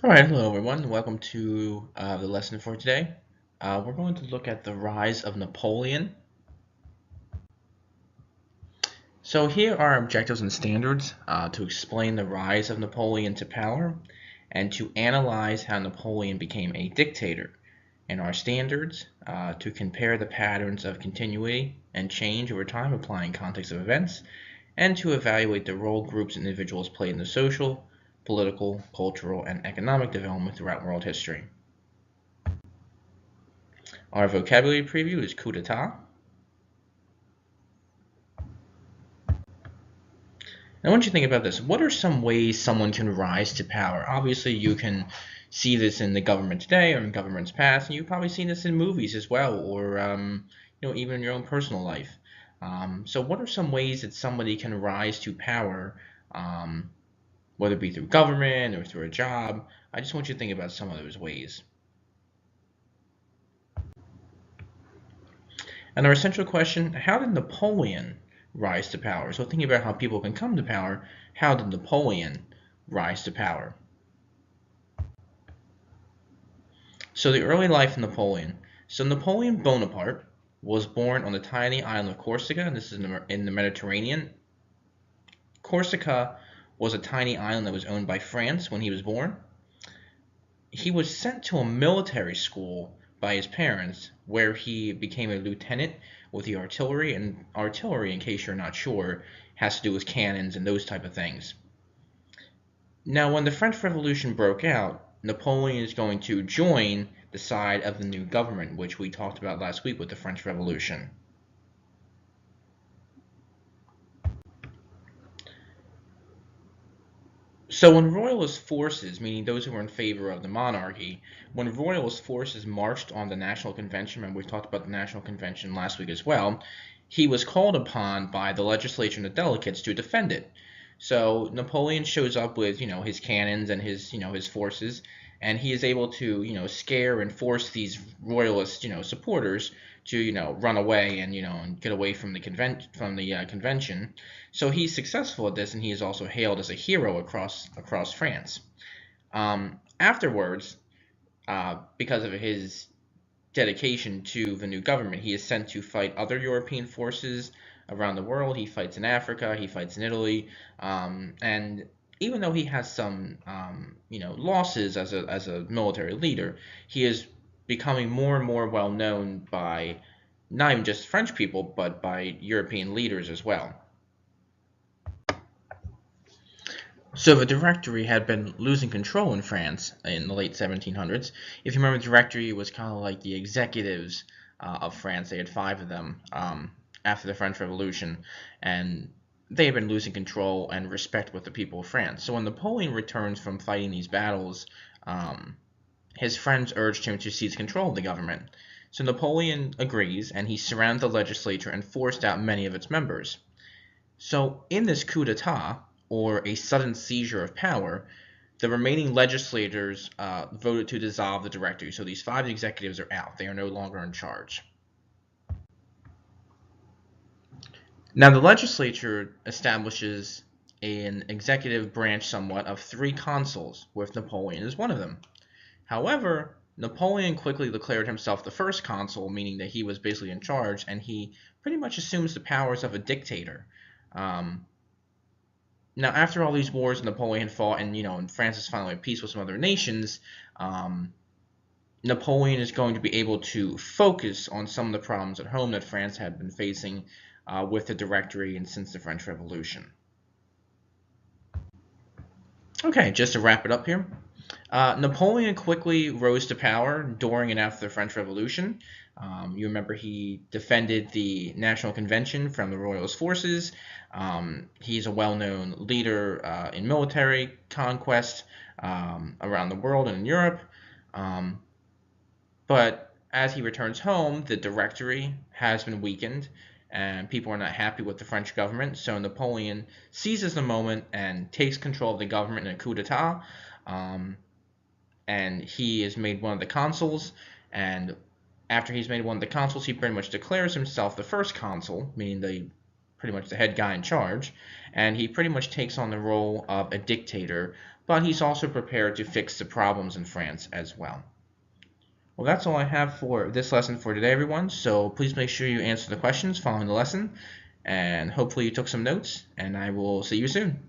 All right, hello everyone. Welcome to the lesson for today. We're going to look at the rise of Napoleon. So here are our objectives and standards to explain the rise of Napoleon to power and to analyze how Napoleon became a dictator. And our standards to compare the patterns of continuity and change over time applying context of events and to evaluate the role groups and individuals played in the social, political, cultural, and economic development throughout world history. Our vocabulary preview is coup d'etat. I want you to think about this. What are some ways someone can rise to power? Obviously, you can see this in the government today or in governments past, and you've probably seen this in movies as well, or even in your own personal life. So, what are some ways that somebody can rise to power, whether it be through government or through a job? I just want you to think about some of those ways. And our essential question, how did Napoleon rise to power? So thinking about how people can come to power, how did Napoleon rise to power? So the early life of Napoleon. So Napoleon Bonaparte was born on the tiny island of Corsica, and this is in the Mediterranean. Corsica was a tiny island that was owned by France when he was born. He was sent to a military school by his parents where he became a lieutenant with the artillery. And artillery, in case you're not sure, has to do with cannons and those type of things. Now, when the French Revolution broke out, Napoleon is going to join the side of the new government, which we talked about last week with the French Revolution. So when royalist forces, meaning those who were in favor of the monarchy, when royalist forces marched on the National Convention, and we talked about the National Convention last week as well, he was called upon by the legislature and the delegates to defend it. So Napoleon shows up with, his cannons and his forces, and he is able to, scare and force these royalist, supporters to, run away and get away from the convention. So he's successful at this, and he is also hailed as a hero across France. Afterwards, because of his dedication to the new government, he is sent to fight other European forces around the world. He fights in Africa, he fights in Italy, and even though he has some, losses as a military leader, he is becoming more and more well known by not even just French people, but by European leaders as well. So the Directory had been losing control in France in the late 1700s. If you remember, the Directory was kind of like the executives of France. They had five of them after the French Revolution, and they had been losing control and respect with the people of France. So when Napoleon returns from fighting these battles, his friends urged him to seize control of the government. So Napoleon agrees, and he surrounded the legislature and forced out many of its members. So in this coup d'etat, or a sudden seizure of power, the remaining legislators voted to dissolve the Directory. So these five executives are out. They are no longer in charge. Now the legislature establishes an executive branch somewhat of three consuls, with Napoleon as one of them. However, Napoleon quickly declared himself the first consul, meaning that he was basically in charge, and he pretty much assumes the powers of a dictator. Um, Now, after all these wars Napoleon fought, and France is finally at peace with some other nations, um, Napoleon is going to be able to focus on some of the problems at home that France had been facing with the Directory and since the French Revolution. Okay, just to wrap it up here. Napoleon quickly rose to power during and after the French Revolution. You remember he defended the National Convention from the Royalist forces. He's a well-known leader in military conquest around the world and in Europe. Um, but as he returns home, the Directory has been weakened, and people are not happy with the French government. So Napoleon seizes the moment and takes control of the government in a coup d'état. Um, and he is made one of the consuls. And after he's made one of the consuls, he pretty much declares himself the first consul, meaning the pretty much the head guy in charge, and he pretty much takes on the role of a dictator, but he's also prepared to fix the problems in France as well. Well, that's all I have for this lesson for today, everyone. So please make sure you answer the questions following the lesson, and hopefully you took some notes, and I will see you soon.